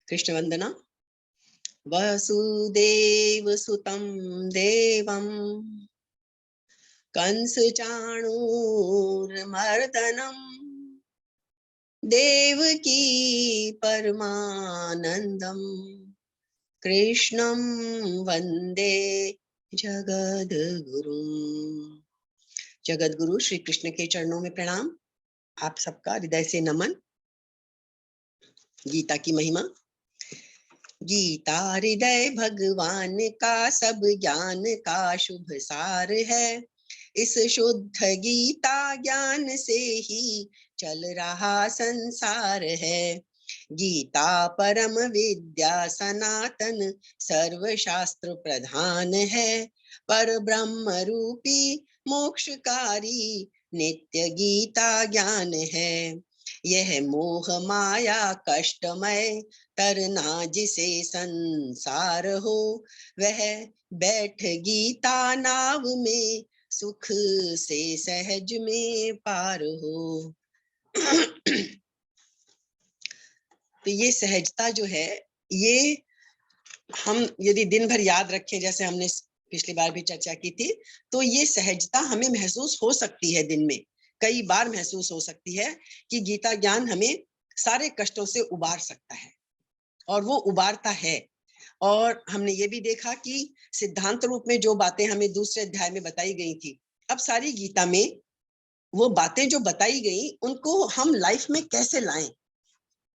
कृष्ण वंदना। वसुदेव सुतं देवं कंस चाणूरमर्दनम देवकी परमानंदम कृष्णं वंदे जगद्गुरु। जगद्गुरु श्री कृष्ण के चरणों में प्रणाम। आप सबका हृदय से नमन। गीता की महिमा। गीता हृदय भगवान का सब ज्ञान का शुभ सार है। इस शुद्ध गीता ज्ञान से ही चल रहा संसार है। गीता परम विद्या सनातन सर्वशास्त्र प्रधान है। पर ब्रह्म रूपी मोक्षकारी नित्य गीता ज्ञान है। यह मोह माया कष्टमय तरना जिसे संसार हो, वह बैठ गीता नाव में सुख से सहज में पार हो। तो ये सहजता जो है, ये हम यदि दिन भर याद रखें, जैसे हमने पिछली बार भी चर्चा की थी, तो ये सहजता हमें महसूस हो सकती है। दिन में कई बार महसूस हो सकती है कि गीता ज्ञान हमें सारे कष्टों से उबार सकता है, और वो उबारता है। और हमने ये भी देखा कि सिद्धांत रूप में जो बातें हमें दूसरे अध्याय में बताई गई थी, अब सारी गीता में वो बातें जो बताई गई उनको हम लाइफ में कैसे लाएं,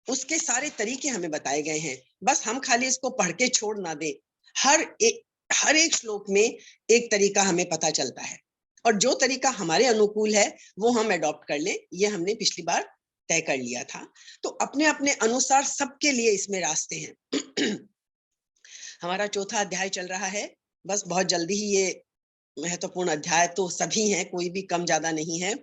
उसके सारे तरीके हमें बताए गए हैं। बस हम खाली इसको पढ़ के छोड़ ना दें। हर एक श्लोक में एक तरीका हमें पता चलता है, और जो तरीका हमारे अनुकूल है वो हम अडॉप्ट कर लें, ये हमने पिछली बार तय कर लिया था। तो अपने अपने अनुसार सबके लिए इसमें रास्ते हैं। हमारा चौथा अध्याय चल रहा है। बस बहुत जल्दी ही ये महत्वपूर्ण अध्याय तो सभी हैं, कोई भी कम ज्यादा नहीं है।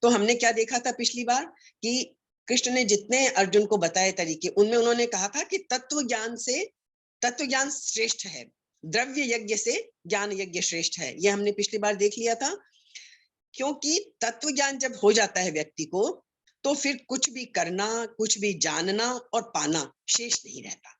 तो हमने क्या देखा था पिछली बार कि कृष्ण ने जितने अर्जुन को बताए तरीके, उनमें उन्होंने कहा था कि तत्व ज्ञान श्रेष्ठ है, द्रव्य यज्ञ से ज्ञान यज्ञ श्रेष्ठ है। ये हमने पिछली बार देख लिया था। क्योंकि तत्व ज्ञान जब हो जाता है व्यक्ति को, तो फिर कुछ भी करना, कुछ भी जानना और पाना शेष नहीं रहता।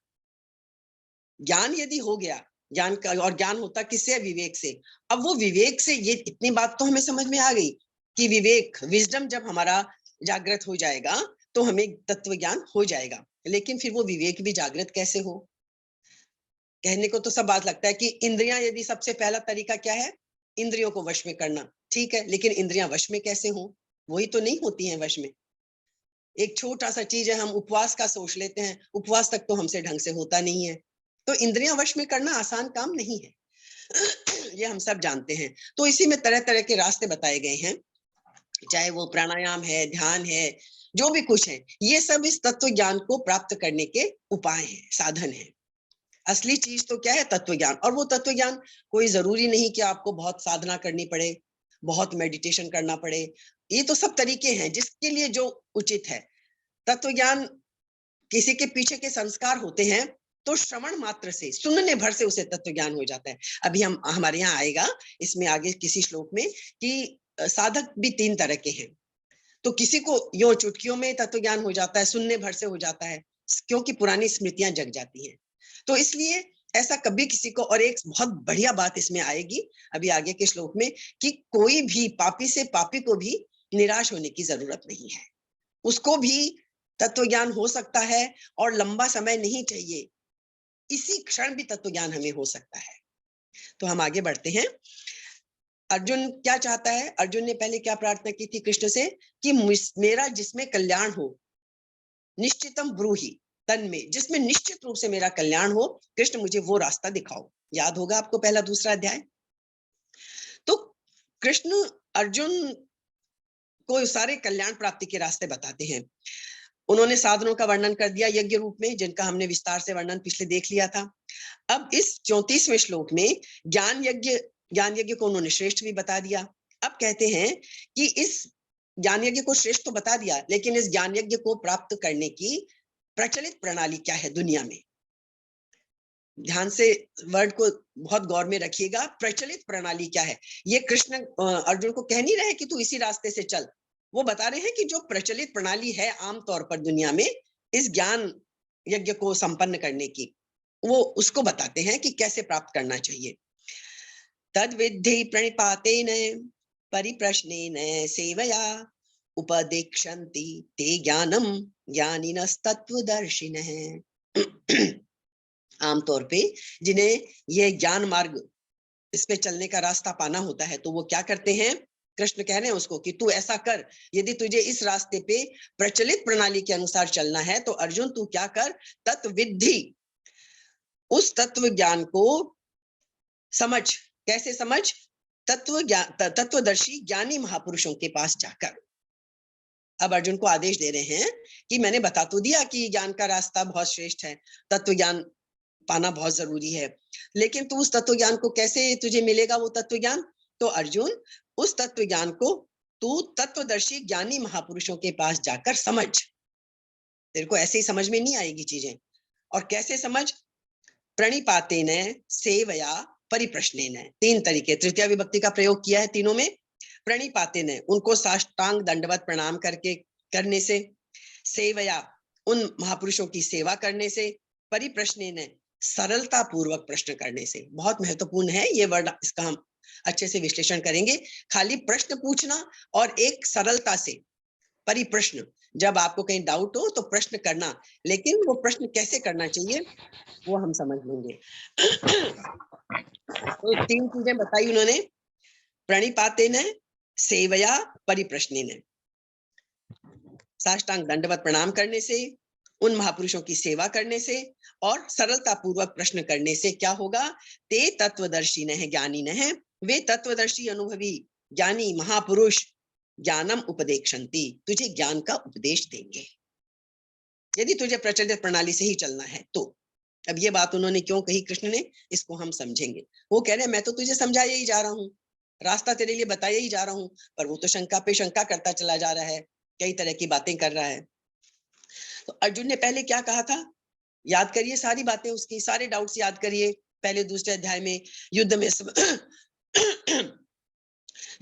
ज्ञान यदि हो गया, ज्ञान का, और ज्ञान होता किससे? विवेक से। अब वो विवेक से, ये इतनी बात तो हमें समझ में आ गई कि विवेक, विजडम जब हमारा जागृत हो जाएगा तो हमें तत्व ज्ञान हो जाएगा। लेकिन फिर वो विवेक भी जागृत कैसे हो? कहने को तो सब बात लगता है कि इंद्रियां, यदि सबसे पहला तरीका क्या है? इंद्रियों को वश में करना। ठीक है, लेकिन इंद्रियां वश में कैसे हो? वही तो नहीं होती हैं वश में। एक छोटा सा चीज है, हम उपवास का सोच लेते हैं, उपवास तक तो हमसे ढंग से होता नहीं है। तो इंद्रियां वश में करना आसान काम नहीं है। ये हम सब जानते हैं। तो इसी में तरह तरह के रास्ते बताए गए हैं, चाहे वो प्राणायाम है, ध्यान है, जो भी कुछ है, ये सब इस तत्व ज्ञान को प्राप्त करने के उपाय हैं, साधन हैं। असली चीज तो क्या है? तत्व ज्ञान। और वो तत्व ज्ञान कोई जरूरी नहीं कि आपको बहुत साधना करनी पड़े, बहुत मेडिटेशन करना पड़े। ये तो सब तरीके हैं जिसके लिए जो उचित है। तत्व ज्ञान, किसी के पीछे के संस्कार होते हैं, तो श्रवण मात्र से, सुनने भर से उसे तत्व ज्ञान हो जाता है। अभी हमारे यहाँ आएगा इसमें आगे किसी श्लोक में कि साधक भी तीन तरह के हैं। तो किसी को यो चुटकियों में तत्व ज्ञान हो जाता है, सुनने भर से हो जाता है, क्योंकि पुरानी स्मृतियां जग जाती हैं। तो इसलिए ऐसा कभी किसी को, और एक बहुत बढ़िया बात इसमें आएगी अभी आगे के श्लोक में, कि कोई भी पापी से पापी को भी निराश होने की जरूरत नहीं है। उसको भी तत्व ज्ञान हो सकता है, और लंबा समय नहीं चाहिए, इसी क्षण भी तत्व ज्ञान हमें हो सकता है। तो हम आगे बढ़ते हैं। अर्जुन क्या चाहता है? अर्जुन ने पहले क्या प्रार्थना की थी कृष्ण से कि मेरा जिसमें कल्याण हो, निश्चितम ब्रूहि, तन में जिसमें निश्चित रूप से मेरा कल्याण हो, कृष्ण मुझे वो रास्ता दिखाओ। याद होगा आपको पहला दूसरा अध्याय। तो कृष्ण अर्जुन को सारे कल्याण प्राप्ति के रास्ते बताते हैं। उन्होंने साधनों का वर्णन कर दिया यज्ञ रूप में, जिनका हमने विस्तार से वर्णन पिछले देख लिया था। अब इस 34वें श्लोक में ज्ञान यज्ञ को उन्होंने श्रेष्ठ भी बता दिया। अब कहते हैं कि इस ज्ञान यज्ञ को श्रेष्ठ तो बता दिया, लेकिन इस ज्ञान यज्ञ को प्राप्त करने की प्रचलित प्रणाली क्या है दुनिया में? ध्यान से वर्ड को बहुत गौर में रखिएगा। प्रचलित प्रणाली क्या है? ये कृष्ण अर्जुन को कह नहीं रहे कि तू इसी रास्ते से चल, वो बता रहे हैं कि जो प्रचलित प्रणाली है आमतौर पर दुनिया में इस ज्ञान यज्ञ को संपन्न करने की, वो उसको बताते हैं कि कैसे प्राप्त करना चाहिए। तद विद्धि प्रणिपातेन परिप्रश्नेन सेवया उपदेक्षन्ति ते ज्ञानम ज्ञानिनस्तत्वदर्शिनः। आमतौर पे जिन्हें ये ज्ञान मार्ग, इस पे चलने का रास्ता पाना होता है, तो वो क्या करते हैं, कृष्ण कह रहे हैं उसको कि तू ऐसा कर, यदि तुझे इस रास्ते पे प्रचलित प्रणाली के अनुसार चलना है तो अर्जुन तू क्या कर, तत्विद्धि, उस तत्व ज्ञान को समझ। कैसे समझ, तत्वदर्शी ज्ञानी महापुरुषों के पास जाकर। अब अर्जुन को आदेश दे रहे हैं कि मैंने बता तो दिया कि ज्ञान का रास्ता बहुत श्रेष्ठ है, तत्व ज्ञान पाना बहुत जरूरी है, लेकिन तू उस तत्व ज्ञान को कैसे तुझे मिलेगा वो तत्व ज्ञान, तो अर्जुन उस तत्व ज्ञान को तू तत्वदर्शी ज्ञानी महापुरुषों के पास जाकर समझ। तेरे को ऐसे ही समझ में नहीं आएगी चीजें। और कैसे समझ, प्रणिपातेन सेवया परिप्रश्नेन, तीन तरीके, तृतीय विभक्ति का प्रयोग किया है तीनों में। प्रणिपातेन, उनको साष्टांग दंडवत प्रणाम करके करने से, सेवया, उन महापुरुषों की सेवा करने से, परिप्रश्नेन, सरलता पूर्वक प्रश्न करने से। बहुत महत्वपूर्ण है ये वर्ड, इसका हम अच्छे से विश्लेषण करेंगे। खाली प्रश्न पूछना और एक सरलता से, परिप्रश्न, जब आपको कहीं डाउट हो तो प्रश्न करना, लेकिन वो प्रश्न कैसे करना चाहिए वो हम समझ लेंगे। तो तीन चीजें बताई उन्होंने, प्रणिपातेन सेवया परिप्रश्नेन, साष्टांग दंडवत प्रणाम करने से, उन महापुरुषों की सेवा करने से, और सरलता पूर्वक प्रश्न करने से क्या होगा, ते तत्वदर्शिनः ज्ञानिनः, वे तत्वदर्शी अनुभवी ज्ञानी महापुरुष ज्ञानम उपदेक्षन्ति, तुझे ज्ञान का उपदेश देंगे, यदि तुझे प्रचलित प्रणाली से ही चलना है तो। अब ये बात उन्होंने क्यों कही कृष्ण ने, इसको हम समझेंगे। वो कह रहे हैं मैं तो तुझे समझाया ही जा रहा हूँ, रास्ता तेरे लिए बताया ही जा रहा हूँ, पर वो तो शंका पे शंका करता चला जा रहा है, कई तरह की बातें कर रहा है। तो अर्जुन ने पहले क्या कहा था, याद करिए सारी बातें उसकी, सारे डाउट्स याद करिए। पहले दूसरे अध्याय में युद्ध में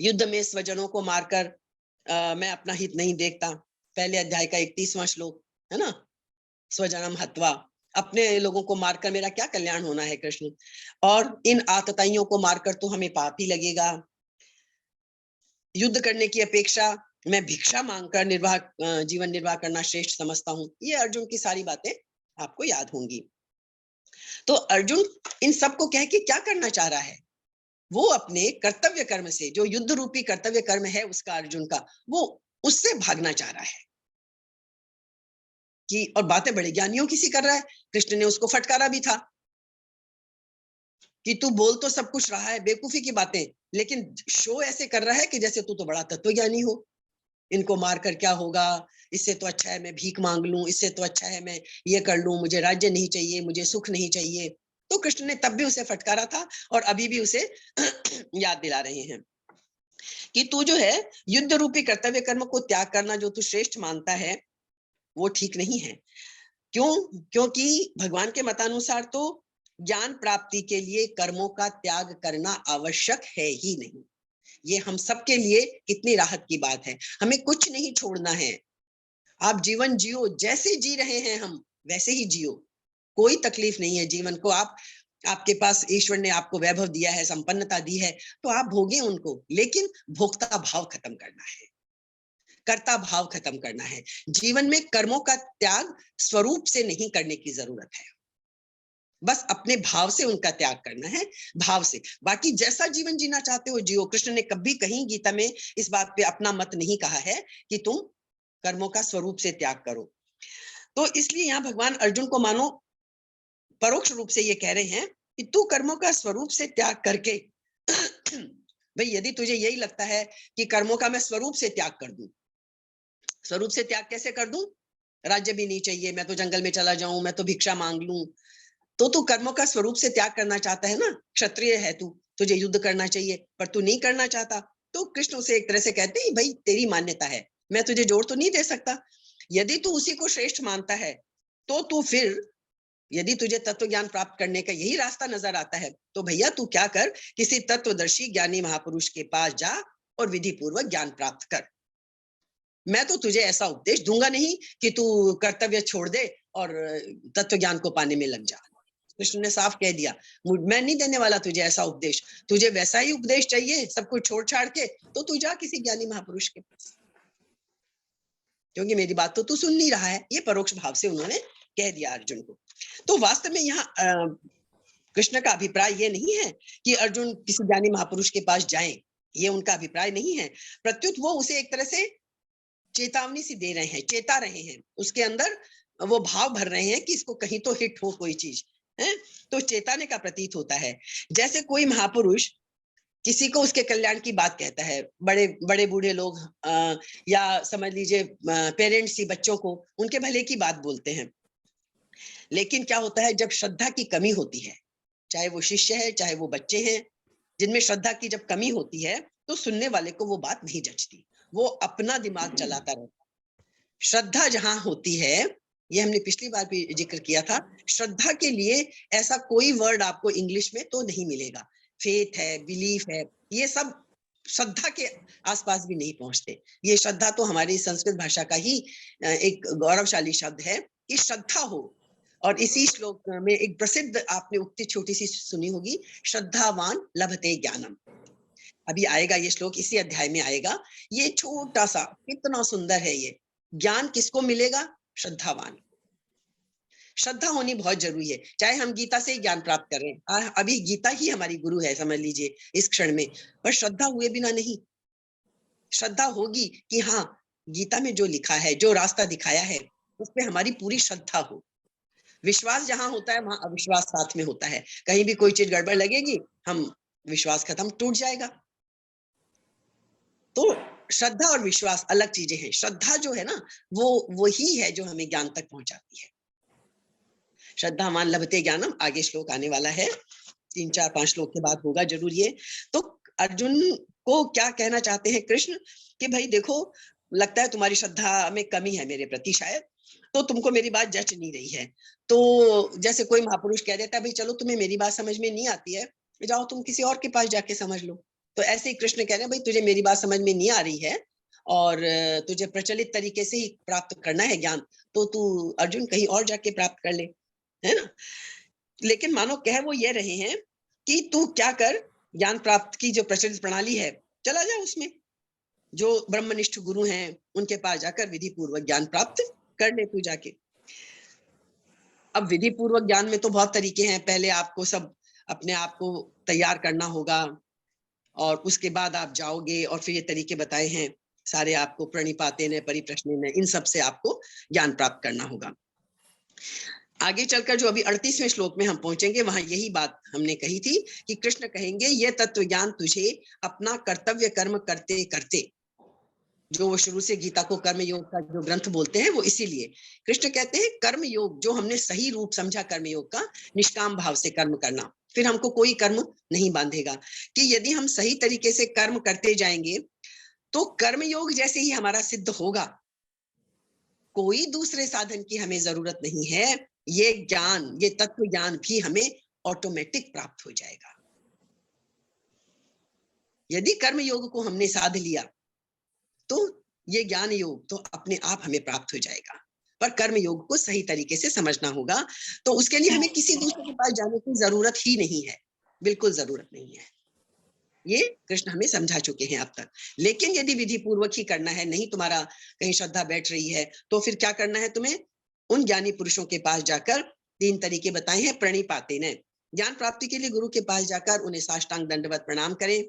युद्ध में स्वजनों को मारकर मैं अपना हित नहीं देखता, पहले अध्याय का 31वां श्लोक है ना, स्वजनम हत्वा, अपने लोगों को मारकर मेरा क्या कल्याण होना है कृष्ण, और इन आतताइयों को मारकर तो हमें पाप ही लगेगा, युद्ध करने की अपेक्षा मैं भिक्षा मांगकर जीवन निर्वाह करना श्रेष्ठ समझता हूँ। ये अर्जुन की सारी बातें आपको याद होंगी। तो अर्जुन इन सबको कह के क्या करना चाह रहा है, वो अपने कर्तव्य कर्म से, जो युद्ध रूपी कर्तव्य कर्म है उसका अर्जुन का, वो उससे भागना चाह रहा है कि, और बातें बड़े ज्ञानियों की सी कर रहा है। कृष्ण ने उसको फटकारा भी था कि तू बोल तो सब कुछ रहा है बेवकूफी की बातें, लेकिन शो ऐसे कर रहा है कि जैसे तू तो बड़ा तत्वज्ञानी हो, इनको मारकर क्या होगा, इससे तो अच्छा है मैं भीख मांग लूं, इससे तो अच्छा है मैं ये कर लूं, मुझे राज्य नहीं चाहिए, मुझे सुख नहीं चाहिए। तो कृष्ण ने तब भी उसे फटकारा था और अभी भी उसे याद दिला रहे हैं कि तू जो है युद्ध रूपी कर्तव्य कर्म को त्याग करना जो तू श्रेष्ठ मानता है वो ठीक नहीं है। क्यों, क्योंकि भगवान के मतानुसार तो ज्ञान प्राप्ति के लिए कर्मों का त्याग करना आवश्यक है ही नहीं। ये हम सबके लिए कितनी राहत की बात है, हमें कुछ नहीं छोड़ना है। आप जीवन जियो, जैसे जी रहे हैं हम वैसे ही जियो, कोई तकलीफ नहीं है जीवन को। आपके पास ईश्वर ने आपको वैभव दिया है, संपन्नता दी है, तो आप भोगे उनको, लेकिन भोक्ता भाव खत्म करना है, कर्ता भाव खत्म करना है। जीवन में कर्मों का त्याग स्वरूप से नहीं करने की जरूरत है, बस अपने भाव से उनका त्याग करना है, भाव से। बाकी जैसा जीवन जीना चाहते हो जियो। कृष्ण ने कभी कहीं गीता में इस बात पे अपना मत नहीं कहा है कि तुम कर्मों का स्वरूप से त्याग करो। तो इसलिए यहाँ भगवान अर्जुन को मानो परोक्ष रूप से ये कह रहे हैं कि तू कर्मों का स्वरूप से त्याग करके भाई यदि तुझे यही लगता है कि कर्मों का मैं स्वरूप से त्याग कर दूं, स्वरूप से त्याग कैसे कर दूं, राज्य भी नहीं चाहिए, मैं तो जंगल में चला जाऊं, मैं तो भिक्षा मांग लूं, तो तू कर्मों का स्वरूप से त्याग करना चाहता है ना, क्षत्रिय है तू, तुझे युद्ध करना चाहिए पर तू नहीं करना चाहता। तो कृष्ण उसे एक तरह से कहते हैं भाई तेरी मान्यता है, मैं तुझे जोर तो नहीं दे सकता। यदि तू उसी को श्रेष्ठ मानता है तो तू फिर, यदि तुझे तत्व ज्ञान प्राप्त करने का यही रास्ता नजर आता है तो भैया तू क्या कर, किसी तत्वदर्शी ज्ञानी महापुरुष के पास जा और विधि पूर्वक ज्ञान प्राप्त कर। मैं तो तुझे ऐसा उपदेश दूंगा नहीं कि तू कर्तव्य छोड़ दे और तत्व ज्ञान को पाने में लग जा। कृष्ण ने साफ कह दिया, मैं नहीं देने वाला तुझे ऐसा उपदेश। तुझे वैसा ही उपदेश चाहिए सब कुछ छोड़ छाड़ के, तो तू जा किसी ज्ञानी महापुरुष के पास, क्योंकि मेरी बात तो तू सुन नहीं रहा है। ये परोक्ष भाव से उन्होंने कह दिया अर्जुन को। तो वास्तव में यहाँ कृष्ण का अभिप्राय ये नहीं है कि अर्जुन किसी ज्ञानी महापुरुष के पास जाएं, ये उनका अभिप्राय नहीं है। प्रत्युत वो उसे एक तरह से चेतावनी सी दे रहे हैं, चेता रहे हैं, उसके अंदर वो भाव भर रहे हैं कि इसको कहीं तो हिट हो कोई चीज है, तो चेताने का प्रतीत होता है। जैसे कोई महापुरुष किसी को उसके कल्याण की बात कहता है, बड़े बड़े बूढ़े लोग या समझ लीजिए पेरेंट्स ही बच्चों को उनके भले की बात बोलते हैं। लेकिन क्या होता है, जब श्रद्धा की कमी होती है, चाहे वो शिष्य है चाहे वो बच्चे हैं, जिनमें श्रद्धा की जब कमी होती है तो सुनने वाले को वो बात नहीं जचती, वो अपना दिमाग चलाता रहता है। श्रद्धा जहां होती है, ये हमने पिछली बार भी जिक्र किया था, श्रद्धा के लिए ऐसा कोई वर्ड आपको इंग्लिश में तो नहीं मिलेगा। फेथ है, बिलीफ है, ये सब श्रद्धा के आसपास भी नहीं पहुंचते। ये श्रद्धा तो हमारी संस्कृत भाषा का ही एक गौरवशाली शब्द है कि श्रद्धा हो। और इसी श्लोक में एक प्रसिद्ध आपने उक्ति छोटी सी सुनी होगी, श्रद्धावान लभते ज्ञानम। अभी आएगा ये श्लोक, इसी अध्याय में आएगा। ये छोटा सा कितना सुंदर है ये। ज्ञान किसको मिलेगा? श्रद्धावान। श्रद्धा होनी बहुत जरूरी है, चाहे हम गीता से ही ज्ञान प्राप्त करें। अभी गीता ही हमारी गुरु है समझ लीजिए इस क्षण में, पर श्रद्धा हुए बिना नहीं। श्रद्धा होगी कि हाँ, गीता में जो लिखा है, जो रास्ता दिखाया है, उस पर हमारी पूरी श्रद्धा हो। विश्वास जहां होता है वहां अविश्वास साथ में होता है। कहीं भी कोई चीज गड़बड़ लगेगी, हम विश्वास खत्म, टूट जाएगा। तो श्रद्धा और विश्वास अलग चीजें हैं। श्रद्धा जो है ना, वो वही है जो हमें ज्ञान तक पहुंचाती है। श्रद्धावान लभते ज्ञानम, आगे श्लोक आने वाला है, 3-4-5 श्लोक के बाद होगा जरूर ये। तो अर्जुन को क्या कहना चाहते हैं कृष्ण कि भाई देखो, लगता है तुम्हारी श्रद्धा में कमी है मेरे प्रति शायद, तो तुमको मेरी बात जच नहीं रही है। तो जैसे कोई महापुरुष कह देता है भाई चलो तुम्हें मेरी बात समझ में नहीं आती है, जाओ तुम किसी और के पास जाके समझ लो। तो ऐसे ही कृष्ण कह रहे हैं भाई तुझे मेरी बात समझ में नहीं आ रही है और तुझे प्रचलित तरीके से ही प्राप्त करना है ज्ञान, तो तू अर्जुन कहीं और जाके प्राप्त कर ले, है ना। लेकिन मानो कह वो ये रहे हैं कि तू क्या कर, ज्ञान प्राप्त की जो प्रचलित प्रणाली है चला जा उसमें, जो ब्रह्मनिष्ठ गुरु हैं उनके पास जाकर विधि पूर्वक ज्ञान प्राप्त कर ले तू जाके। अब विधि पूर्वक ज्ञान में तो बहुत तरीके हैं। पहले आपको सब अपने आप को तैयार करना होगा और उसके बाद आप जाओगे, और फिर ये तरीके बताए हैं सारे आपको, प्रणिपातेन परिप्रश्नेन, इन सब से आपको ज्ञान प्राप्त करना होगा। आगे चलकर जो अभी 38वें श्लोक में हम पहुंचेंगे, वहां यही बात हमने कही थी कि कृष्ण कहेंगे ये तत्व ज्ञान तुझे अपना कर्तव्य कर्म करते करते, जो वो शुरू से गीता को कर्म योग का जो ग्रंथ बोलते हैं वो इसीलिए कृष्ण कहते हैं कर्म योग, जो हमने सही रूप समझा कर्म योग का, निष्काम भाव से कर्म करना, फिर हमको कोई कर्म नहीं बांधेगा। कि यदि हम सही तरीके से कर्म करते जाएंगे तो कर्म योग जैसे ही हमारा सिद्ध होगा, कोई दूसरे साधन की हमें जरूरत नहीं है। ये ज्ञान, ये तत्व ज्ञान भी हमें ऑटोमेटिक प्राप्त हो जाएगा। यदि कर्म योग को हमने साध लिया तो ये ज्ञान योग तो अपने आप हमें प्राप्त हो जाएगा, पर कर्म योग को सही तरीके से समझना होगा। तो उसके लिए हमें किसी दूसरे के पास जाने की जरूरत ही नहीं है, बिल्कुल जरूरत नहीं है। ये कृष्ण हमें समझा चुके हैं अब तक। लेकिन यदि विधि पूर्वक ही करना है, नहीं तुम्हारा कहीं श्रद्धा बैठ रही है, तो फिर क्या करना है तुम्हें? उन ज्ञानी पुरुषों के पास जाकर 3 तरीके बताए हैं। प्रणिपातेन, ज्ञान प्राप्ति के लिए गुरु के पास जाकर उन्हें साष्टांग दंडवत प्रणाम करें।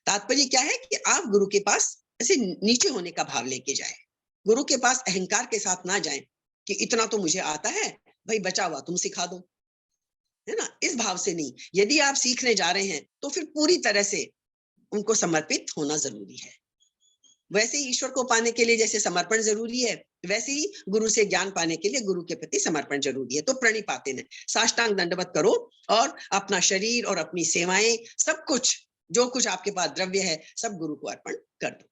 तात्पर्य क्या है कि आप गुरु के पास ऐसे नीचे होने का भाव लेके जाए, गुरु के पास अहंकार के साथ ना जाए कि इतना तो मुझे आता है, भाई बचा हुआ तुम सिखा दो, है ना, इस भाव से नहीं। यदि आप सीखने जा रहे हैं तो फिर पूरी तरह से उनको समर्पित होना जरूरी है। वैसे ही ईश्वर को पाने के लिए जैसे समर्पण जरूरी है, वैसे ही गुरु से ज्ञान पाने के लिए गुरु के प्रति समर्पण जरूरी है। तो प्रणिपातेन, साष्टांग दंडवत करो और अपना शरीर और अपनी सेवाएं, सब कुछ जो कुछ आपके पास द्रव्य है सब गुरु को अर्पण कर दो।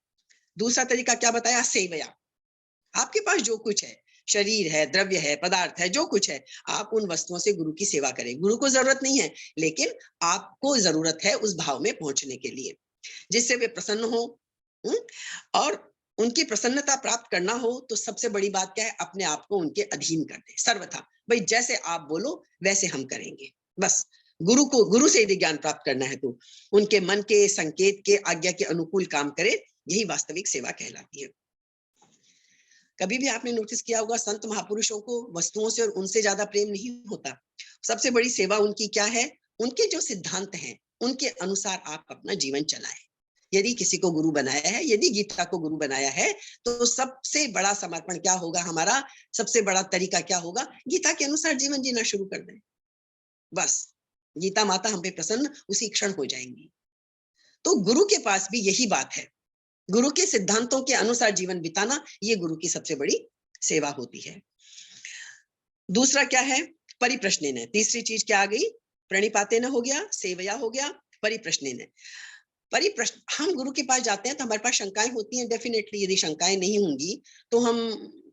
दूसरा तरीका क्या बताया? सेवया। आपके पास जो कुछ है, शरीर है, द्रव्य है, पदार्थ है, जो कुछ है, आप उन वस्तुओं से गुरु की सेवा करें। गुरु को जरूरत नहीं है, लेकिन आपको जरूरत है उस भाव में पहुंचने के लिए जिससे वे प्रसन्न हो। और उनकी प्रसन्नता प्राप्त करना हो तो सबसे बड़ी बात क्या है, अपने आप को उनके अधीन कर दे सर्वथा। भाई जैसे आप बोलो वैसे हम करेंगे, बस गुरु से यदि ज्ञान प्राप्त करना है तो उनके मन के संकेत के आज्ञा के अनुकूल काम करे, यही वास्तविक सेवा कहलाती है। कभी भी आपने नोटिस किया होगा संत महापुरुषों को वस्तुओं से और उनसे ज्यादा प्रेम नहीं होता। सबसे बड़ी सेवा उनकी क्या है, उनके जो सिद्धांत हैं उनके अनुसार आप अपना जीवन चलाएं। यदि किसी को गुरु बनाया है, यदि गीता को गुरु बनाया है, तो सबसे बड़ा समर्पण क्या होगा हमारा, सबसे बड़ा तरीका क्या होगा, गीता के अनुसार जीवन जीना शुरू कर दें। बस गीता माता हम पे प्रसन्न उसी क्षण हो जाएंगी। तो गुरु के पास भी यही बात है, गुरु के सिद्धांतों के अनुसार जीवन बिताना, ये गुरु की सबसे बड़ी सेवा होती है। दूसरा क्या है, परिप्रश्नेन। तीसरी चीज क्या आ गई, प्रणिपातेन हो गया, सेवया हो गया, परिप्रश्नेन। परिप्रश्न, हम गुरु के पास जाते हैं तो हमारे पास शंकाएं होती हैं, डेफिनेटली। यदि शंकाएं नहीं होंगी तो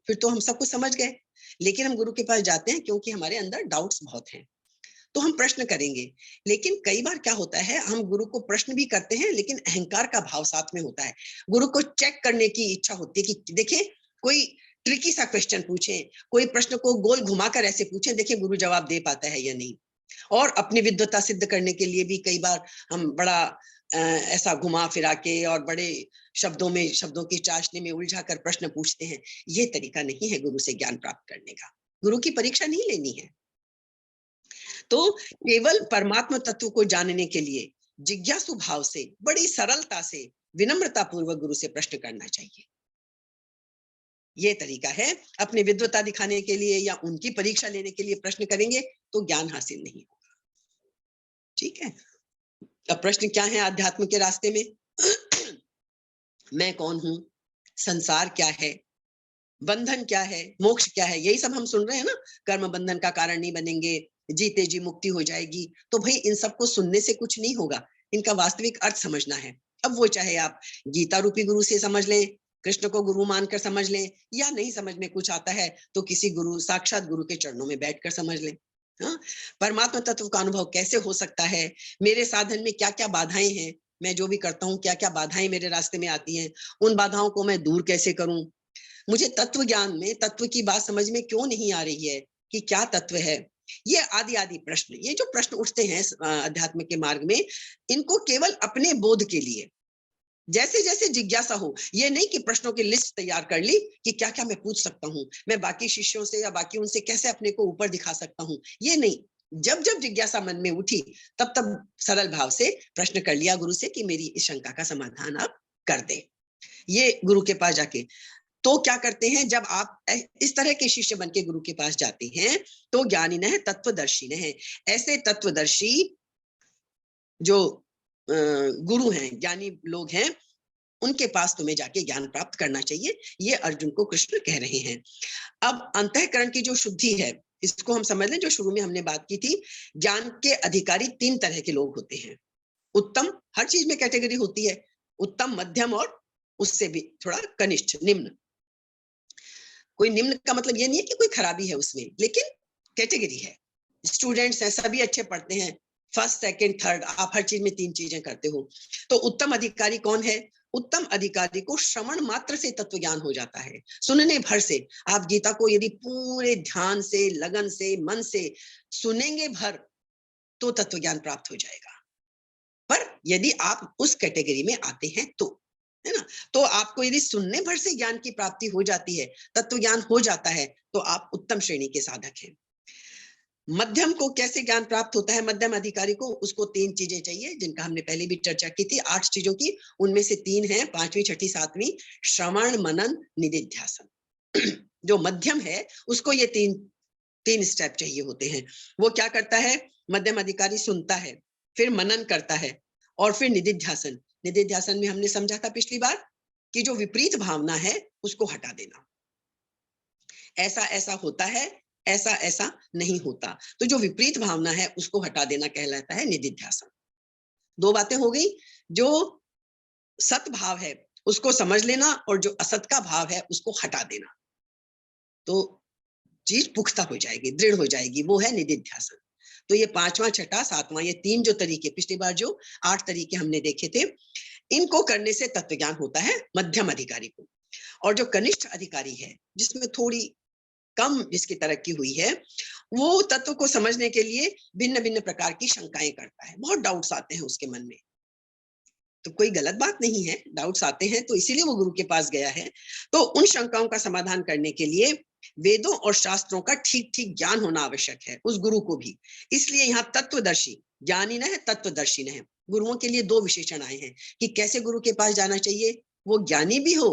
फिर तो हम सब कुछ समझ गए। लेकिन हम गुरु के पास जाते हैं क्योंकि हमारे अंदर डाउट्स बहुत हैं, तो हम प्रश्न करेंगे। लेकिन कई बार क्या होता है, हम गुरु को प्रश्न भी करते हैं लेकिन अहंकार का भाव साथ में होता है। गुरु को चेक करने की इच्छा होती है कि देखिए कोई ट्रिकी सा क्वेश्चन पूछे, कोई प्रश्न को गोल घुमाकर ऐसे पूछे, देखिए गुरु जवाब दे पाता है या नहीं। और अपनी विद्वता सिद्ध करने के लिए भी कई बार हम बड़ा ऐसा घुमा फिरा के और बड़े शब्दों की चाशनी में उलझा कर प्रश्न पूछते हैं। ये तरीका नहीं है गुरु से ज्ञान प्राप्त करने का। गुरु की परीक्षा नहीं लेनी है। तो केवल परमात्मा तत्व को जानने के लिए जिज्ञासु भाव से, बड़ी सरलता से, विनम्रता पूर्वक गुरु से प्रश्न करना चाहिए। ये तरीका है। अपनी विद्वता दिखाने के लिए या उनकी परीक्षा लेने के लिए प्रश्न करेंगे तो ज्ञान हासिल नहीं होगा। ठीक है। अब प्रश्न क्या है आध्यात्म के रास्ते में? मैं कौन हूं, संसार क्या है, बंधन क्या है, मोक्ष क्या है, यही सब हम सुन रहे हैं ना। कर्म बंधन का कारण नहीं बनेंगे, जीते जी मुक्ति हो जाएगी। तो भाई इन सबको सुनने से कुछ नहीं होगा, इनका वास्तविक अर्थ समझना है। अब वो चाहे आप गीता रूपी गुरु से समझ लें, कृष्ण को गुरु मानकर समझ लें, या नहीं समझ में कुछ आता है तो किसी गुरु, साक्षात गुरु के चरणों में बैठकर समझ लें। हाँ, परमात्मा तत्व का अनुभव कैसे हो सकता है, मेरे साधन में क्या क्या बाधाएं हैं, मैं जो भी करता हूँ क्या क्या बाधाएं मेरे रास्ते में आती हैं, उन बाधाओं को मैं दूर कैसे करूं, मुझे तत्व ज्ञान में तत्व की बात समझ में क्यों नहीं आ रही है कि क्या तत्व है, ये आदि आदि प्रश्न, ये जो प्रश्न उठते हैं अध्यात्म के मार्ग में, इनको केवल अपने बोध के लिए जैसे जैसे जिज्ञासा हो, ये नहीं कि प्रश्नों की लिस्ट तैयार कर ली कि क्या क्या मैं पूछ सकता हूँ, मैं बाकी शिष्यों से या बाकी उनसे कैसे अपने को ऊपर दिखा सकता हूँ, ये नहीं। जब जब जिज्ञासा मन में उठी तब तब सरल भाव से प्रश्न कर लिया गुरु से कि मेरी इस शंका का समाधान आप कर दे। ये गुरु के पास जाके तो क्या करते हैं, जब आप इस तरह के शिष्य बन के गुरु के पास जाते हैं तो ज्ञानी है तत्वदर्शी है, ऐसे तत्वदर्शी जो गुरु हैं, ज्ञानी लोग हैं, उनके पास तुम्हें जाके ज्ञान प्राप्त करना चाहिए। ये अर्जुन को कृष्ण कह रहे हैं। अब अंतःकरण की जो शुद्धि है, इसको हम समझ लें, जो शुरू में हमने बात की थी, ज्ञान के अधिकारी 3 तरह के लोग होते हैं। उत्तम, हर चीज में कैटेगरी होती है, उत्तम, मध्यम और उससे भी थोड़ा कनिष्ठ, निम्न। कोई निम्न का मतलब ये नहीं है कि कोई खराबी है उसमें, लेकिन कैटेगरी है। स्टूडेंट्स हैं, सभी अच्छे पढ़ते हैं, फर्स्ट सेकंड थर्ड, आप हर चीज में 3 चीजें करते हो। तो उत्तम अधिकारी कौन है? उत्तम अधिकारी को श्रवण मात्र से तत्व ज्ञान हो जाता है, सुनने भर से। आप गीता को यदि पूरे ध्यान से, लगन से, मन से सुनेंगे भर तो तत्व ज्ञान प्राप्त हो जाएगा। पर यदि आप उस कैटेगरी में आते हैं तो, है ना, तो आपको यदि सुनने भर से ज्ञान की प्राप्ति हो जाती है, तत्व ज्ञान हो जाता है, तो आप उत्तम श्रेणी के साधक हैं। मध्यम को कैसे ज्ञान प्राप्त होता है? मध्यम अधिकारी को, उसको 3 चीजें चाहिए जिनका हमने पहले भी चर्चा की थी, 8 चीजों की, उनमें से 3 हैं, 5वीं, 6ठी, 7वीं, श्रवण, मनन, निधिध्यासन। जो मध्यम है उसको ये 3 स्टेप चाहिए होते हैं। वो क्या करता है? मध्यम अधिकारी सुनता है, फिर मनन करता है और फिर निधिध्यासन। निधिध्यासन में हमने समझा था पिछली बार कि जो विपरीत भावना है उसको हटा देना। ऐसा ऐसा होता है, ऐसा ऐसा नहीं होता, तो जो विपरीत भावना है उसको हटा देना कहलाता है निधिध्यासन। 2 बातें हो गई, जो सत भाव है उसको समझ लेना और जो असत का भाव है उसको हटा देना, तो चीज पुख्ता हो जाएगी, दृढ़ हो जाएगी, वो है निधिध्यासन। तो ये 5वां, 6ठा, 7वां, ये 3 जो तरीके, पिछली बार जो 8 तरीके हमने देखे थे, इनको करने से तत्व ज्ञान होता है मध्यम अधिकारी को। और जो कनिष्ठ अधिकारी है, जिसमें थोड़ी कम जिसकी तरक्की हुई है, वो तत्व को समझने के लिए भिन्न भिन्न प्रकार की शंकाएं करता है। बहुत डाउट्स आते हैं उसके मन में, तो कोई गलत बात नहीं है, डाउट्स आते हैं तो इसीलिए वो गुरु के पास गया है। तो उन शंकाओं का समाधान करने के लिए वेदों और शास्त्रों का ठीक ठीक ज्ञान होना आवश्यक है उस गुरु को भी। इसलिए यहाँ तत्वदर्शी, ज्ञानी न है, तत्वदर्शी न है। गुरुओं के लिए दो विशेषण आए हैं कि कैसे गुरु के पास जाना चाहिए, वो ज्ञानी भी हो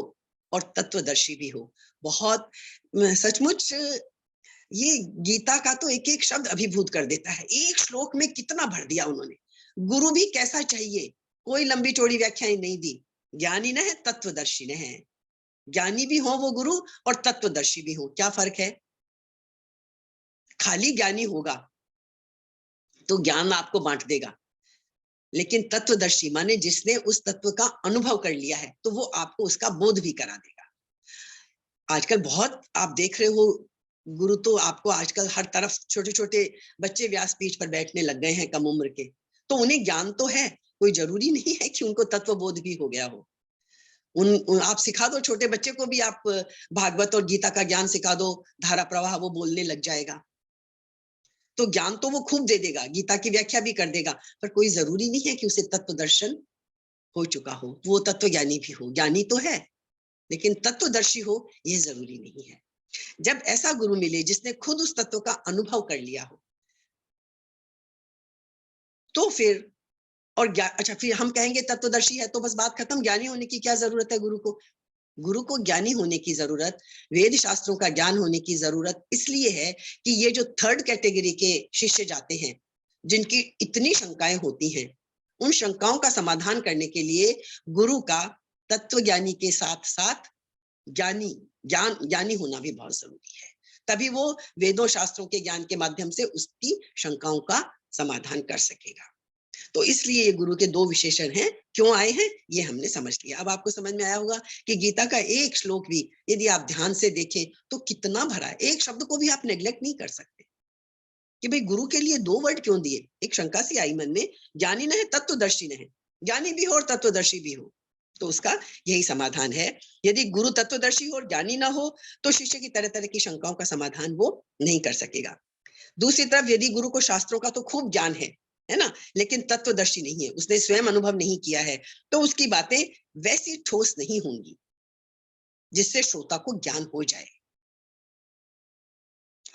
और तत्वदर्शी भी हो। बहुत सचमुच ये गीता का तो एक एक शब्द अभिभूत कर देता है, एक श्लोक में कितना भर दिया उन्होंने। गुरु भी कैसा चाहिए, कोई लंबी चौड़ी व्याख्याएं नहीं दी। ज्ञानी न है, तत्वदर्शी न है। ज्ञानी भी हो वो गुरु और तत्वदर्शी भी हो। क्या फर्क है? खाली ज्ञानी होगा तो ज्ञान आपको बांट देगा, लेकिन तत्वदर्शी माने जिसने उस तत्व का अनुभव कर लिया है, तो वो आपको उसका बोध भी करा देगा। आजकल बहुत आप देख रहे हो, गुरु तो आपको आजकल हर तरफ छोटे छोटे बच्चे व्यासपीठ पर बैठने लग गए हैं कम उम्र के, तो उन्हें ज्ञान तो है, कोई जरूरी नहीं है कि उनको तत्व बोध भी हो गया हो। आप सिखा दो छोटे बच्चे को भी, आप भागवत और गीता का ज्ञान सिखा दो, धारा प्रवाह वो बोलने लग जाएगा। तो ज्ञान तो वो खूब दे देगा, गीता की व्याख्या भी कर देगा, पर कोई जरूरी नहीं है कि उसे तत्व दर्शन हो चुका हो, वो तत्व ज्ञानी भी हो। ज्ञानी तो है लेकिन तत्वदर्शी हो यह जरूरी नहीं है। जब ऐसा गुरु मिले जिसने खुद उस तत्व का अनुभव कर लिया हो, तो फिर अच्छा, फिर हम कहेंगे तत्वदर्शी है तो बस बात खत्म, ज्ञानी होने की क्या जरूरत है गुरु को? गुरु को ज्ञानी होने की जरूरत, वेद शास्त्रों का ज्ञान होने की जरूरत इसलिए है कि ये जो थर्ड कैटेगरी के शिष्य जाते हैं, जिनकी इतनी शंकाएं होती हैं, उन शंकाओं का समाधान करने के लिए गुरु का तत्व ज्ञानी के साथ साथ ज्ञानी होना भी बहुत जरूरी है। तभी वो वेदों शास्त्रों के ज्ञान के माध्यम से उसकी शंकाओं का समाधान कर सकेगा। तो इसलिए ये गुरु के दो विशेषण हैं। क्यों आए हैं ये हमने समझ लिया। अब आपको समझ में आया होगा कि गीता का एक श्लोक भी यदि आप ध्यान से देखें तो कितना भरा है, एक शब्द को भी आप नेग्लेक्ट नहीं कर सकते कि भाई गुरु के लिए दो वर्ड क्यों दिए। एक शंका सी आई मन में, ज्ञानी न है तत्वदर्शी न है, ज्ञानी भी हो और तत्वदर्शी भी हो, तो उसका यही समाधान है। यदि गुरु तत्वदर्शी हो और ज्ञानी ना हो तो शिष्य की तरह तरह की शंकाओं का समाधान वो नहीं कर सकेगा। दूसरी तरफ यदि गुरु को शास्त्रों का तो खूब ज्ञान है ना, लेकिन तत्वदर्शी नहीं है, उसने स्वयं अनुभव नहीं किया है, तो उसकी बातें वैसी ठोस नहीं होंगी जिससे श्रोता को ज्ञान हो जाए।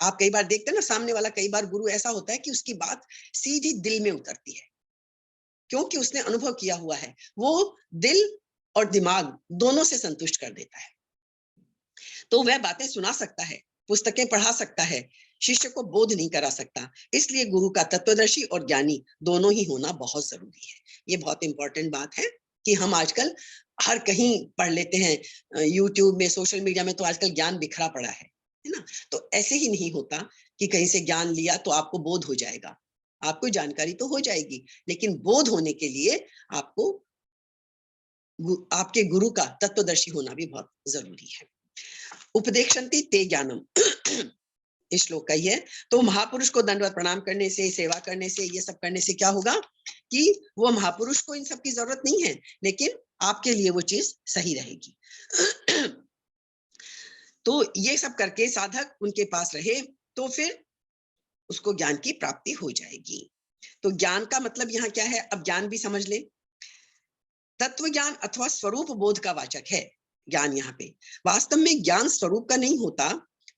आप कई बार देखते हैं ना, सामने वाला कई बार गुरु ऐसा होता है कि उसकी बात सीधी दिल में उतरती है, क्योंकि उसने अनुभव किया हुआ है। वो दिल और दिमाग दोनों से संतुष्ट कर देता है, तो वह बातें सुना सकता है, पुस्तकें पढ़ा सकता है, शिष्य को बोध नहीं करा सकता। इसलिए गुरु का तत्वदर्शी और ज्ञानी दोनों ही होना बहुत जरूरी है। ये बहुत इंपॉर्टेंट बात है कि हम आजकल हर कहीं पढ़ लेते हैं, यूट्यूब में, सोशल मीडिया में तो आजकल ज्ञान बिखरा पड़ा है ना। तो ऐसे ही नहीं होता कि कहीं से ज्ञान लिया तो आपको बोध हो जाएगा। आपको जानकारी तो हो जाएगी, लेकिन बोध होने के लिए आपको आपके गुरु का तत्वदर्शी होना भी बहुत जरूरी है। उपदेक्षन्ति ते ज्ञानम इस श्लोक का ही है। तो महापुरुष को दंडवत प्रणाम करने से, सेवा करने से, ये सब करने से क्या होगा कि वो महापुरुष को इन सब की जरूरत नहीं है, लेकिन आपके लिए वो चीज सही रहेगी। तो ये सब करके साधक उनके पास रहे तो फिर उसको ज्ञान की प्राप्ति हो जाएगी। तो ज्ञान का मतलब यहाँ क्या है, अब ज्ञान भी समझ ले। तत्व ज्ञान अथवा स्वरूप बोध का वाचक है ज्ञान। यहाँ पे वास्तव में ज्ञान स्वरूप का नहीं होता,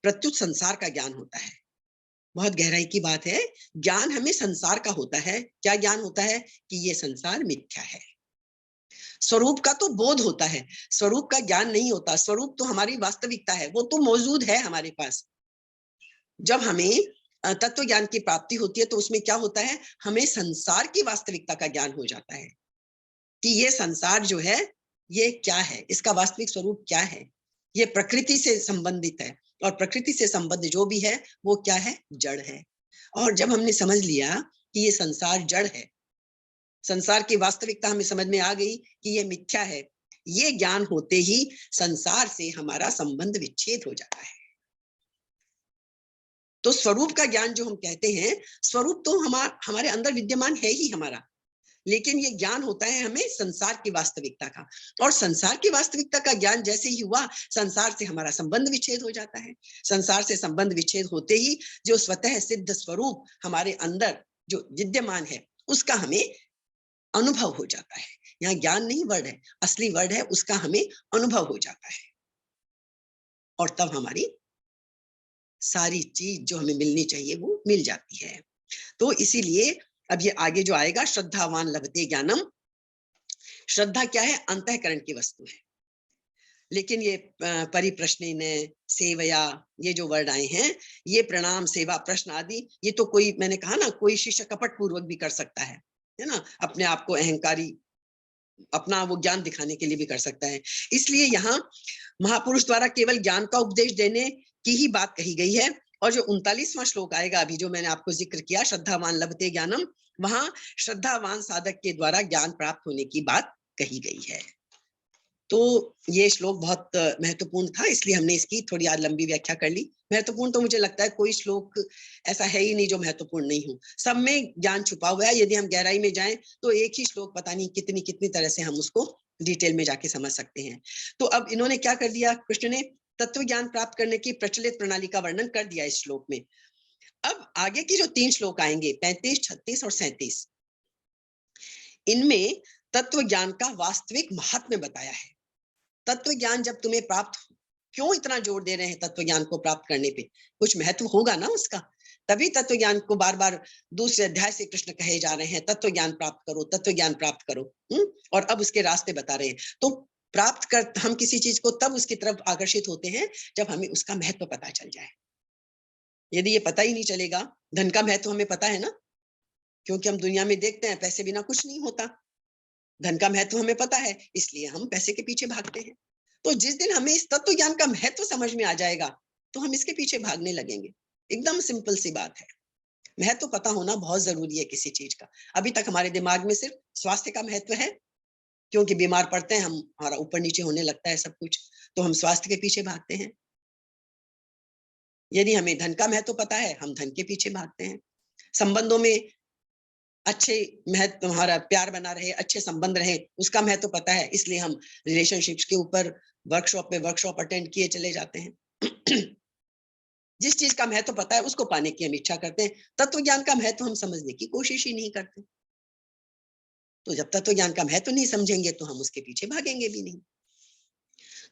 प्रत्युत संसार का ज्ञान होता है। बहुत गहराई की बात है। ज्ञान हमें संसार का होता है। क्या ज्ञान होता है? कि ये संसार मिथ्या है। स्वरूप का तो बोध होता है, स्वरूप का ज्ञान नहीं होता। स्वरूप तो हमारी वास्तविकता है, वो तो मौजूद है हमारे पास। जब हमें तत्व ज्ञान की प्राप्ति होती है तो उसमें क्या होता है, हमें संसार की वास्तविकता का ज्ञान हो जाता है कि ये संसार जो है ये क्या है, इसका वास्तविक स्वरूप क्या है। ये प्रकृति से संबंधित है, और प्रकृति से संबंध जो भी है वो क्या है, जड़ है। और जब हमने समझ लिया कि ये संसार जड़ है, संसार की वास्तविकता हमें समझ में आ गई कि ये मिथ्या है, ये ज्ञान होते ही संसार से हमारा संबंध विच्छेद हो जाता है। तो स्वरूप का ज्ञान जो हम कहते हैं, स्वरूप तो हमारे अंदर विद्यमान है ही हमारा, लेकिन ये ज्ञान होता है हमें संसार की वास्तविकता का, और संसार की वास्तविकता का ज्ञान जैसे ही हुआ, संसार से हमारा संबंध विच्छेद हो जाता है। संसार से संबंध विच्छेद होते ही जो स्वतः सिद्ध स्वरूप हमारे अंदर जो विद्यमान है, उसका हमें अनुभव हो जाता है। यहाँ ज्ञान नहीं वर्ड है, असली वर्ड है, उसका हमें अनुभव हो जाता है, और तब हमारी सारी चीज जो हमें मिलनी चाहिए वो मिल जाती है। तो इसीलिए अब ये आगे जो आएगा, श्रद्धावान लभते ज्ञानम। श्रद्धा क्या है? अंतःकरण की वस्तु है। लेकिन ये परिप्रश्न सेवया, ये जो वर्ड आए हैं, ये प्रणाम, सेवा, प्रश्न आदि, ये तो कोई, मैंने कहा ना, कोई शिष्य कपट पूर्वक भी कर सकता है ना, अपने आप को अहंकारी, अपना वो ज्ञान दिखाने के लिए भी कर सकता है। इसलिए यहाँ महापुरुष द्वारा केवल ज्ञान का उपदेश देने की ही बात कही गई है। और जो 39वां श्लोक आएगा अभी, जो मैंने आपको जिक्र किया, श्रद्धावान लभते ज्ञानम, वहां श्रद्धावान साधक के द्वारा ज्ञान प्राप्त होने की बात कही गई है। तो ये श्लोक बहुत महत्वपूर्ण था, इसलिए हमने इसकी थोड़ी आज लंबी व्याख्या कर ली। महत्वपूर्ण तो मुझे लगता है कोई श्लोक ऐसा है ही नहीं जो महत्वपूर्ण नहीं हो, सब में ज्ञान छुपा हुआ है। यदि हम गहराई में जाएं तो एक ही श्लोक पता नहीं कितनी कितनी तरह से हम उसको डिटेल में जाके समझ सकते हैं। तो अब इन्होंने क्या कर दिया, कृष्ण ने तत्व ज्ञान प्राप्त करने की प्रचलित प्रणाली का वर्णन कर दिया इस श्लोक में। अब आगे की जो 3 श्लोक आएंगे, 35, 36 और 37, इनमें तत्व ज्ञान का वास्तविक महात्म्य बताया है। तत्व ज्ञान जब तुम्हें प्राप्त, क्यों इतना जोर दे रहे हैं तत्व ज्ञान को प्राप्त करने पे? कुछ महत्व होगा ना उसका, तभी तत्व ज्ञान को बार बार दूसरे अध्याय से कृष्ण कहे जा रहे हैं, तत्व ज्ञान प्राप्त करो, तत्व ज्ञान प्राप्त करो। और अब उसके रास्ते बता रहे हैं। तो प्राप्त कर, हम किसी चीज को तब उसकी तरफ आकर्षित होते हैं जब हमें उसका महत्व पता चल जाए। यदि ये पता ही नहीं चलेगा, धन का महत्व हमें पता है ना, क्योंकि हम दुनिया में देखते हैं पैसे बिना कुछ नहीं होता। धन का महत्व हमें पता है, इसलिए हम पैसे के पीछे भागते हैं। तो जिस दिन हमें इस तत्व ज्ञान का महत्व समझ में आ जाएगा, तो हम इसके पीछे भागने लगेंगे। एकदम सिंपल सी बात है। महत्व पता होना बहुत जरूरी है किसी चीज का। अभी तक हमारे दिमाग में सिर्फ स्वास्थ्य का महत्व है, क्योंकि बीमार पड़ते हैं हम, हमारा ऊपर नीचे होने लगता है सब कुछ, तो हम स्वास्थ्य के पीछे भागते हैं। यदि हमें धन का महत्व पता है, हम धन के पीछे भागते हैं। संबंधों में अच्छे महत्व, हमारा प्यार बना रहे, अच्छे संबंध रहे, उसका महत्व पता है, इसलिए हम रिलेशनशिप्स के ऊपर वर्कशॉप पे वर्कशॉप अटेंड किए चले जाते हैं। जिस चीज का महत्व पता है उसको पाने की हम इच्छा करते हैं। तत्व ज्ञान का महत्व हम समझने की कोशिश ही नहीं करते। तो जब तत्व ज्ञान का महत्व नहीं समझेंगे तो हम उसके पीछे भागेंगे भी नहीं।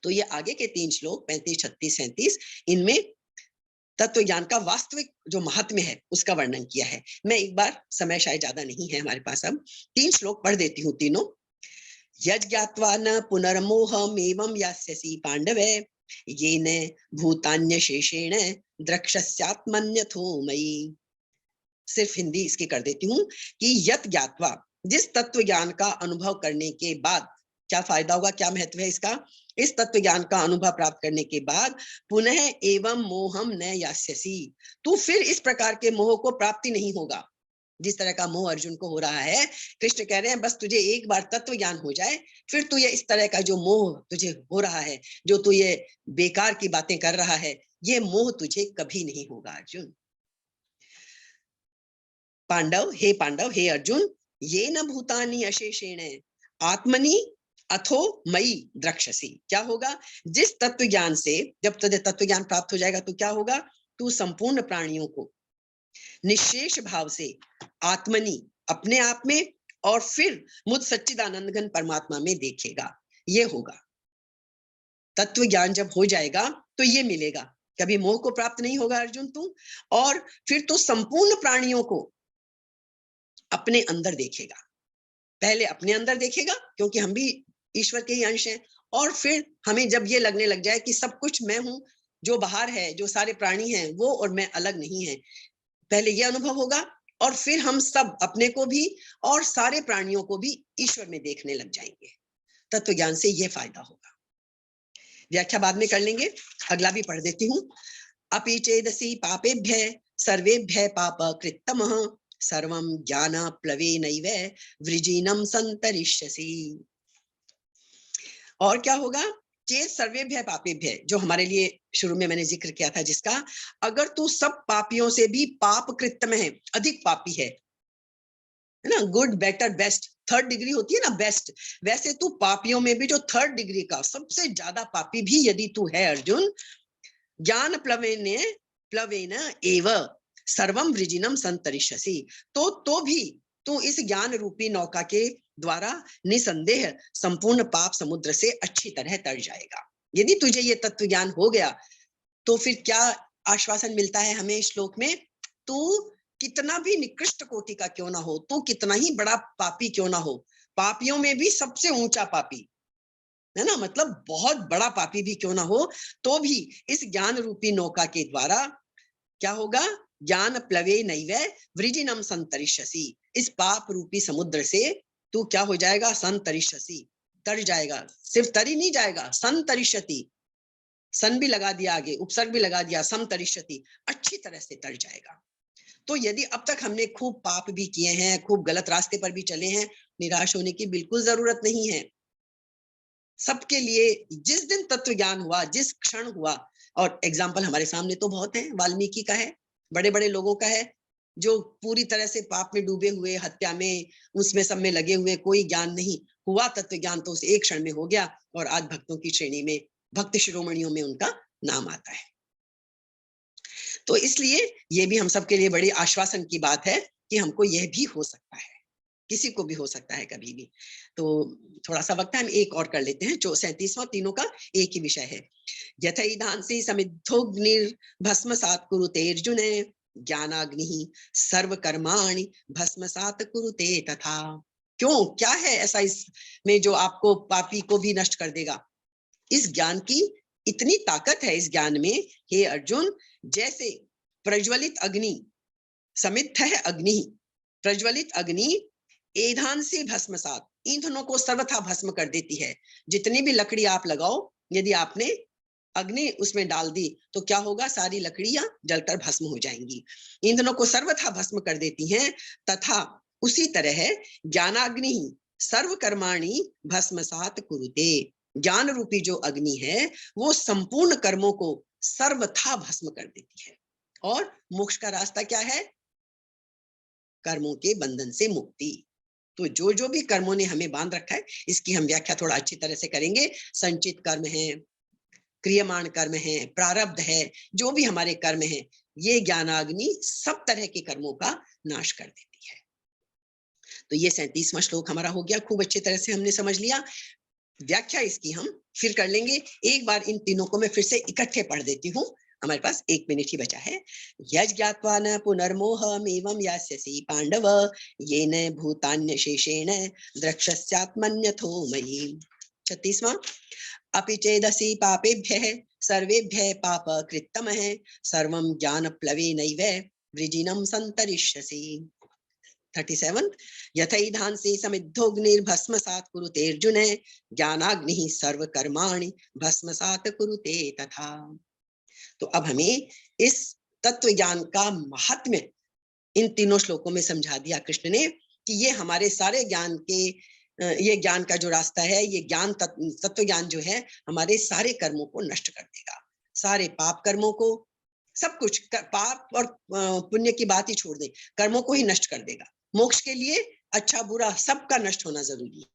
तो ये आगे के 3 श्लोक 35, 36, 37, इनमें तत्व ज्ञान का वास्तविक जो महात्म्य है उसका वर्णन किया है। मैं एक बार, समय शायद ज्यादा नहीं है हमारे पास, अब 3 श्लोक पढ़ देती हूँ तीनों। यज्ञात्वा न पुनर्मोहम एवं यास्यसि पांडवे, येन भूतान्य शेषेण द्रक्ष्यस्यात्मन्यथो मयि। सिर्फ हिंदी इसकी कर देती हूँ कि यत ज्ञात्वा, जिस तत्व ज्ञान का अनुभव करने के बाद क्या फायदा होगा, क्या महत्व है इसका, इस तत्व ज्ञान का अनुभव प्राप्त करने के बाद पुनः एवं मोहम न यास्यसि, तू फिर इस प्रकार के मोह को प्राप्ति नहीं होगा जिस तरह का मोह अर्जुन को हो रहा है। कृष्ण कह रहे हैं बस तुझे एक बार तत्व ज्ञान हो जाए, फिर तू ये इस तरह का जो मोह तुझे हो रहा है, जो तू ये बेकार की बातें कर रहा है, ये मोह तुझे कभी नहीं होगा अर्जुन। पांडव, हे अर्जुन, ये न भूतानि अशेषेण आत्मनि अथो मई द्रक्ष्यसि। क्या होगा? जिस तत्व ज्ञान से, जब तुझे तत्व ज्ञान प्राप्त हो जाएगा तो क्या होगा? तू संपूर्ण प्राणियों को निशेष भाव से आत्मनि, अपने आप में, और फिर मुझ सच्चिदानंद घन परमात्मा में देखेगा। ये होगा तत्व ज्ञान। जब हो जाएगा तो ये मिलेगा, कभी मोह को प्राप्त नहीं होगा अर्जुन तू, और फिर तो संपूर्ण प्राणियों को अपने अंदर देखेगा। पहले अपने अंदर देखेगा क्योंकि हम भी ईश्वर के ही अंश हैं, और फिर हमें जब ये लगने लग जाए कि सब कुछ मैं हूं, जो बाहर है, जो सारे प्राणी हैं वो और मैं अलग नहीं है, पहले ये अनुभव होगा, और फिर हम सब अपने को भी और सारे प्राणियों को भी ईश्वर में देखने लग जाएंगे। तत्व ज्ञान से ये फायदा होगा। व्याख्या बाद में कर लेंगे, अगला भी पढ़ देती हूँ। अपि चेदसि पापेभ्य सर्वेभ्य पाप कृत्तमः सर्वं ज्ञान प्लवेनैव वृजिनं संतरिष्यसि। और क्या होगा? चेत सर्वेभ्य पापेभ्य, जो हमारे लिए शुरू में मैंने जिक्र किया था, जिसका अगर तू सब पापियों से भी पाप कृत्तम है, अधिक पापी है ना, good better best, third degree होती है ना बेस्ट, वैसे तू पापियों में भी जो थर्ड डिग्री का सबसे ज्यादा पापी भी यदि तू है अर्जुन, ज्ञान प्लवेन एव सर्वम वृजिनम संतरिष्यसि, तो भी तू इस ज्ञान रूपी नौका के द्वारा निसंदेह संपूर्ण पाप समुद्र से अच्छी तरह तर जाएगा। यदि तुझे ये तत्व ज्ञान हो गया तो फिर क्या आश्वासन मिलता है हमें इस श्लोक में, तू कितना भी निकृष्ट कोटि का क्यों ना हो, तू कितना ही बड़ा पापी क्यों ना हो, पापियों में भी सबसे ऊंचा पापी है ना, मतलब बहुत बड़ा पापी भी क्यों ना हो, तो भी इस ज्ञान रूपी नौका के द्वारा क्या होगा, ज्ञान प्लवे नैव वृजिनम संतरिष्यसि, इस पाप रूपी समुद्र से तू क्या हो जाएगा, संतरिष्यसि, तर जाएगा, सिर्फ तर ही नहीं जाएगा, संतरिष्यति, सन भी लगा दिया आगे, उपसर्ग भी लगा दिया, समतरिष्यति, अच्छी तरह से तर जाएगा। तो यदि अब तक हमने खूब पाप भी किए हैं, खूब गलत रास्ते पर भी चले हैं, निराश होने की बिल्कुल जरूरत नहीं है। सबके लिए जिस दिन तत्व ज्ञान हुआ, जिस क्षण हुआ, और एग्जाम्पल हमारे सामने तो बहुत है, वाल्मीकि का है, बड़े बड़े लोगों का है, जो पूरी तरह से पाप में डूबे हुए, हत्या में, उसमें सब में लगे हुए, कोई ज्ञान नहीं हुआ, तत्व ज्ञान तो उसे एक क्षण में हो गया, और आज भक्तों की श्रेणी में, भक्त शिरोमणियों में उनका नाम आता है। तो इसलिए ये भी हम सबके लिए बड़ी आश्वासन की बात है कि हमको यह भी हो सकता है, किसी को भी हो सकता है कभी भी। तो थोड़ा सा वक्त है, हम एक और कर लेते हैं, जो 37वां, तीनों का एक ही विषय है। यथैधांसि समिद्धोग्निर्भस्मसात् कुरुते अर्जुन, ज्ञानाग्नि सर्व कर्माणि भस्मसात् कुरुते तथा। क्यों, क्या है ऐसा इसमें जो आपको पापी को भी नष्ट कर देगा? इस ज्ञान की इतनी ताकत है इस ज्ञान में, हे अर्जुन, जैसे प्रज्वलित अग्नि, समिद्ध है अग्नि, प्रज्वलित अग्नि ईंधन से भस्मसात, ईंधनों को सर्वथा भस्म कर देती है। जितनी भी लकड़ी आप लगाओ, यदि आपने अग्नि उसमें डाल दी तो क्या होगा, सारी लकड़ियां जलकर भस्म हो जाएंगी, ईंधनों को सर्वथा भस्म कर देती हैं। तथा उसी तरह ज्ञानाग्नि सर्व कर्माणि भस्मसात कुरुते, ज्ञान रूपी जो अग्नि है वो संपूर्ण कर्मों को सर्वथा भस्म कर देती है। और मोक्ष का रास्ता क्या है, कर्मों के बंधन से मुक्ति। तो जो जो भी कर्मों ने हमें बांध रखा है, इसकी हम व्याख्या थोड़ा अच्छी तरह से करेंगे। संचित कर्म है, क्रियमाण कर्म है, प्रारब्ध है, जो भी हमारे कर्म है, ये ज्ञानाग्नि सब तरह के कर्मों का नाश कर देती है। तो ये 37वां श्लोक हमारा हो गया, खूब अच्छी तरह से हमने समझ लिया। व्याख्या इसकी हम फिर कर लेंगे। एक बार इन तीनों को मैं फिर से इकट्ठे पढ़ देती हूँ, हमारे पास 1 मिनट ही बचा है। यज्ञात्वा न पुनर्मोहमेवं यास्यसि पांडव, येन भूतान्य शेषेण द्रक्ष्यस्यात्मन्यथो मयि। 36वां, अपि चेदसि पापेभ्यः सर्वेभ्यः पापकृत्तमः सर्वं ज्ञानप्लवेनैव वृजिनं सन्तरिष्यसि। 37, यथैधांसि समिद्धोग्निर्भस्मसात् कुरुते अर्जुन, ज्ञानाग्निः सर्व कर्माणि भस्मसात् कुरुते तथा। तो अब हमें इस तत्व ज्ञान का महात्म्य इन तीनों श्लोकों में समझा दिया कृष्ण ने, कि ये हमारे सारे ज्ञान के, ये ज्ञान का जो रास्ता है, ये ज्ञान तत्व ज्ञान जो है हमारे सारे कर्मों को नष्ट कर देगा, सारे पाप कर्मों को, सब कुछ, पाप और पुण्य की बात ही छोड़ दे, कर्मों को ही नष्ट कर देगा। मोक्ष के लिए अच्छा बुरा सबका नष्ट होना जरूरी है।